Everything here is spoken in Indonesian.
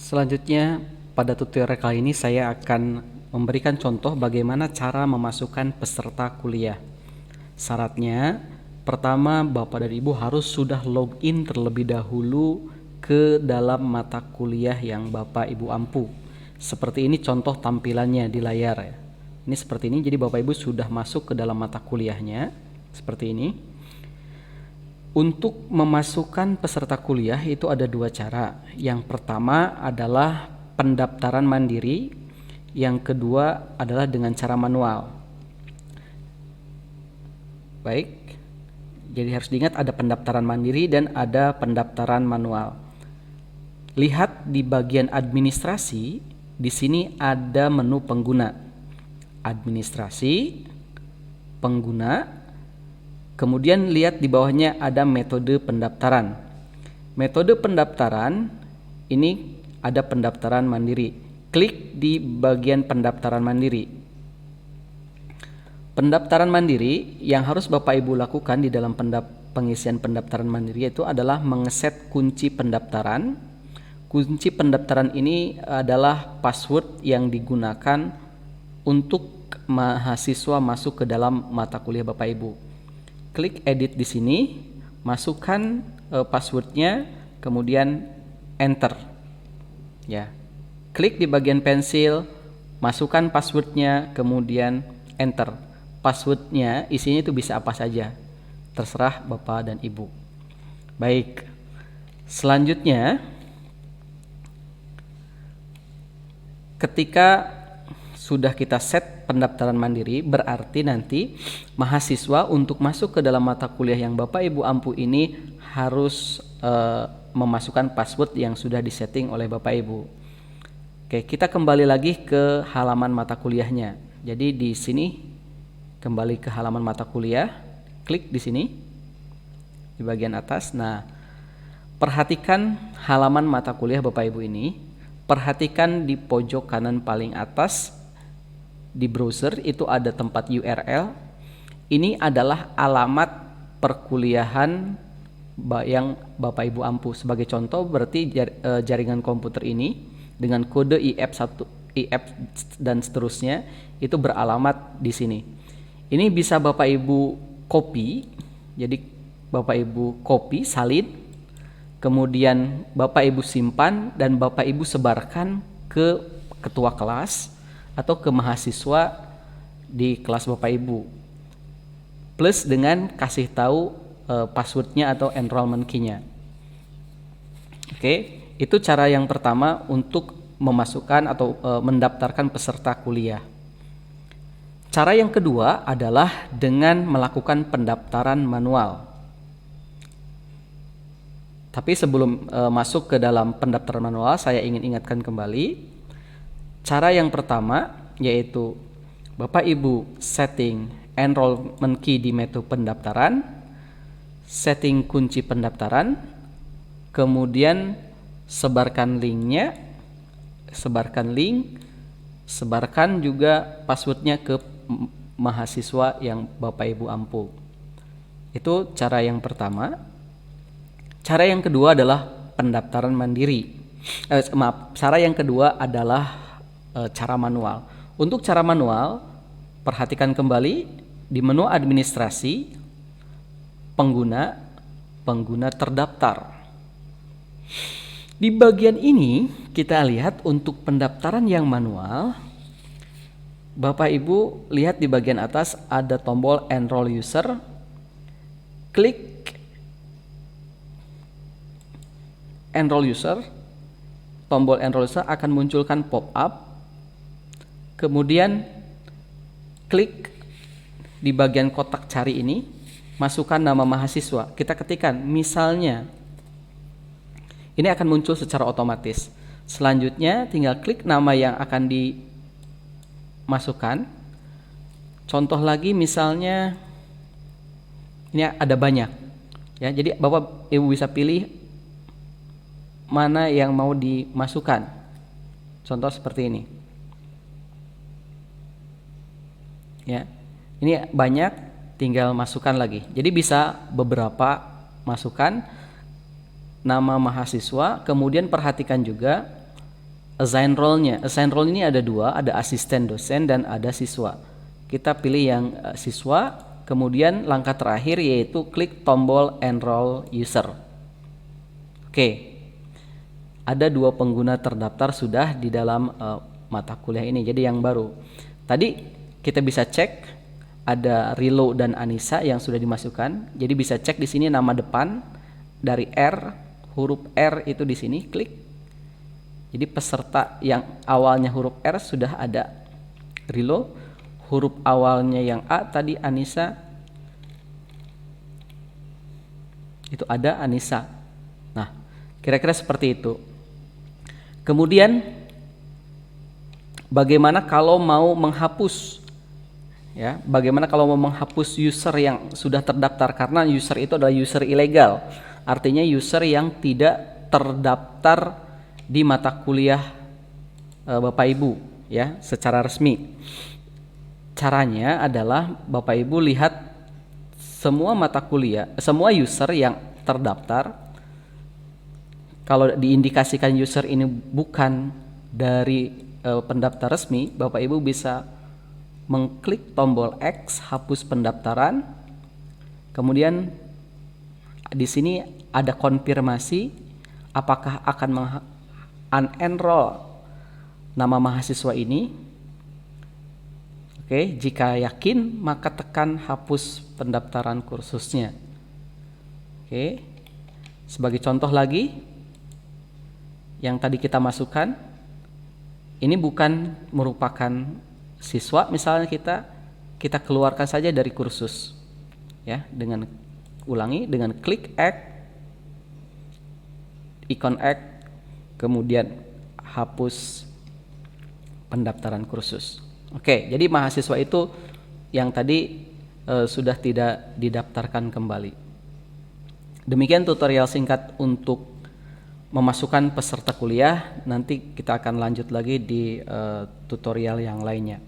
Selanjutnya, pada tutorial kali ini saya akan memberikan contoh bagaimana cara memasukkan peserta kuliah. Syaratnya, pertama Bapak dan Ibu harus sudah login terlebih dahulu ke dalam mata kuliah yang Bapak Ibu ampu. Seperti ini contoh tampilannya di layar ya. Ini seperti ini, jadi Bapak Ibu sudah masuk ke dalam mata kuliahnya, seperti ini. Untuk memasukkan peserta kuliah itu ada dua cara. Yang pertama adalah pendaftaran mandiri, yang kedua adalah dengan cara manual. Baik, jadi harus diingat ada pendaftaran mandiri dan ada pendaftaran manual. Lihat di bagian administrasi, di sini ada menu pengguna. Administrasi, pengguna, kemudian lihat di bawahnya ada metode pendaftaran. Metode pendaftaran ini ada pendaftaran mandiri. Klik di bagian pendaftaran mandiri. Pendaftaran mandiri yang harus Bapak Ibu lakukan di dalam pengisian pendaftaran mandiri itu adalah mengeset kunci pendaftaran. Kunci pendaftaran ini adalah password yang digunakan untuk mahasiswa masuk ke dalam mata kuliah Bapak Ibu. Klik edit di sini, masukkan passwordnya, kemudian enter. Ya, klik di bagian pensil, masukkan passwordnya, kemudian enter. Passwordnya isinya itu bisa apa saja, terserah Bapak dan Ibu. Baik, selanjutnya ketika sudah kita set pendaftaran mandiri, berarti nanti mahasiswa untuk masuk ke dalam mata kuliah yang Bapak Ibu ampu ini harus memasukkan password yang sudah disetting oleh Bapak Ibu. Oke, kita kembali lagi ke halaman mata kuliahnya. Jadi di sini kembali ke halaman mata kuliah, klik di sini di bagian atas. Nah, perhatikan halaman mata kuliah Bapak Ibu ini. Perhatikan di pojok kanan paling atas di browser itu ada tempat URL. Ini adalah alamat perkuliahan yang Bapak Ibu ampu. Sebagai contoh berarti jaringan komputer ini dengan kode IF1, IF dan seterusnya itu beralamat di sini. Ini bisa Bapak Ibu copy. Jadi Bapak Ibu copy, salin, kemudian Bapak Ibu simpan dan Bapak Ibu sebarkan ke ketua kelas atau ke mahasiswa di kelas Bapak Ibu, plus dengan kasih tahu passwordnya atau enrollment key-nya. Oke, itu cara yang pertama untuk memasukkan atau mendaftarkan peserta kuliah. Cara yang kedua adalah dengan melakukan pendaftaran manual. Tapi sebelum masuk ke dalam pendaftaran manual, saya ingin ingatkan kembali. Cara yang pertama yaitu Bapak Ibu setting enrollment key di metode pendaftaran, setting kunci pendaftaran, kemudian sebarkan linknya, sebarkan link, sebarkan juga passwordnya ke mahasiswa yang Bapak Ibu ampu. Itu cara yang pertama. Cara yang kedua adalah pendaftaran mandiri. Cara yang kedua adalah cara manual. Untuk cara manual, perhatikan kembali di menu administrasi, pengguna, pengguna terdaftar. Di bagian ini kita lihat untuk pendaftaran yang manual, Bapak Ibu lihat di bagian atas ada tombol enroll user. Klik enroll user, tombol enroll user akan munculkan pop-up. Kemudian klik di bagian kotak cari ini, masukkan nama mahasiswa. Kita ketikkan misalnya, ini akan muncul secara otomatis. Selanjutnya tinggal klik nama yang akan dimasukkan. Contoh lagi misalnya, ini ada banyak ya, jadi Bapak Ibu bisa pilih mana yang mau dimasukkan. Contoh seperti ini. Ya, ini banyak, tinggal masukkan lagi. Jadi bisa beberapa masukan nama mahasiswa. Kemudian perhatikan juga assign role-nya. Assign role ini ada dua, ada asisten dosen dan ada siswa. Kita pilih yang siswa, kemudian langkah terakhir yaitu klik tombol enroll user. Oke, ada 2 pengguna terdaftar sudah di dalam mata kuliah ini, jadi yang baru. Tadi kita bisa cek ada Rilo dan Anissa yang sudah dimasukkan, jadi bisa cek di sini nama depan dari R, huruf R itu di sini, klik. Jadi peserta yang awalnya huruf R sudah ada Rilo, huruf awalnya yang A tadi Anissa, itu ada Anissa. Nah, kira-kira seperti itu. Kemudian bagaimana kalau mau menghapus? Ya, bagaimana kalau mau menghapus user yang sudah terdaftar, karena user itu adalah user ilegal. Artinya user yang tidak terdaftar di mata kuliah Bapak Ibu ya, secara resmi. Caranya adalah Bapak Ibu lihat semua mata kuliah, semua user yang terdaftar. Kalau diindikasikan user ini bukan dari pendaftar resmi, Bapak Ibu bisa mengklik tombol X hapus pendaftaran. Kemudian di sini ada konfirmasi apakah akan unenroll nama mahasiswa ini. Oke, jika yakin maka tekan hapus pendaftaran kursusnya. Oke, sebagai contoh lagi, yang tadi kita masukkan ini bukan merupakan siswa, misalnya kita keluarkan saja dari kursus ya, dengan dengan klik X, ikon X, kemudian hapus pendaftaran kursus. Oke, jadi mahasiswa itu yang tadi sudah tidak didaftarkan kembali. Demikian tutorial singkat untuk memasukkan peserta kuliah. Nanti kita akan lanjut lagi di tutorial yang lainnya.